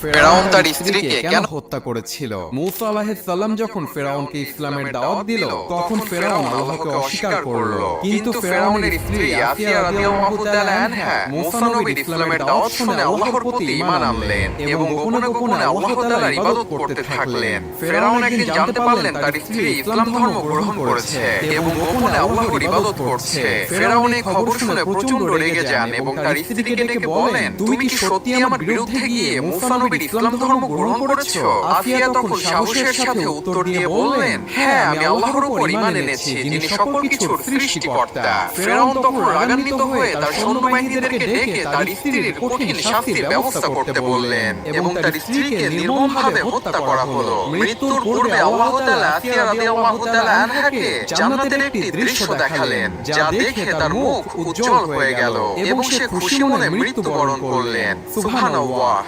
ফেরাউন তার স্ত্রীকে কেন হত্যা করেছিল? মূসা আলাইহিস সালাম যখন ফেরাউনকে ইসলামের দাওয়াত দিল, তখন ফেরাউন আল্লাহকে অস্বীকার করল। কিন্তু ফেরাউনের স্ত্রী আসিয়া রাদিয়াল্লাহু তাআলা আনহা মূসা নবীর ইসলামের দাওয়াত শুনে আল্লাহর প্রতি ঈমান আনলেন এবং গোপনে গোপনে আল্লাহ তাআলার ইবাদত করতে থাকলেন। ফেরাউন একদিন জানতে পারলেন তার স্ত্রী ইসলাম ধর্ম গ্রহণ করেছে এবং গোপনে আল্লাহর ইবাদত করছে। ফেরাউন এই খবর শুনে প্রচন্ড রেগে যান এবং তার স্ত্রীকে ডেকে বলেন, তুমি কি সত্যি আমার বিরুদ্ধে গিয়ে মূসা নবীর ইসলাম ধর্ম গ্রহণ করেছো? আসিয়া তখন সাহসের সাথে উত্তর দিয়ে বললেন, হ্যাঁ, আমি আল্লাহর উপর ঈমান এনেছি, যিনি সকল কিছুর সৃষ্টিকর্তা। ফেরাউন তখন রাগান্বিত হয়ে তার সৈন্যবাহিনীদেরকে ডেকে তার স্ত্রীর কঠিন শাস্তির ব্যবস্থা করতে বললেন এবং তার স্ত্রীকে নির্মমভাবে হত্যা করা হলো। মৃত্যুর পূর্বে আল্লাহ তাআলা আসিয়া রাদিয়াল্লাহু তাআলা আনহাকে জান্নাতের একটি দৃশ্য দেখালেন, যা দেখে তার মুখ উজ্জ্বল হয়ে গেল এবং সে খুশি মনে মৃত্যুবরণ করলেন। সুবহানাল্লাহ।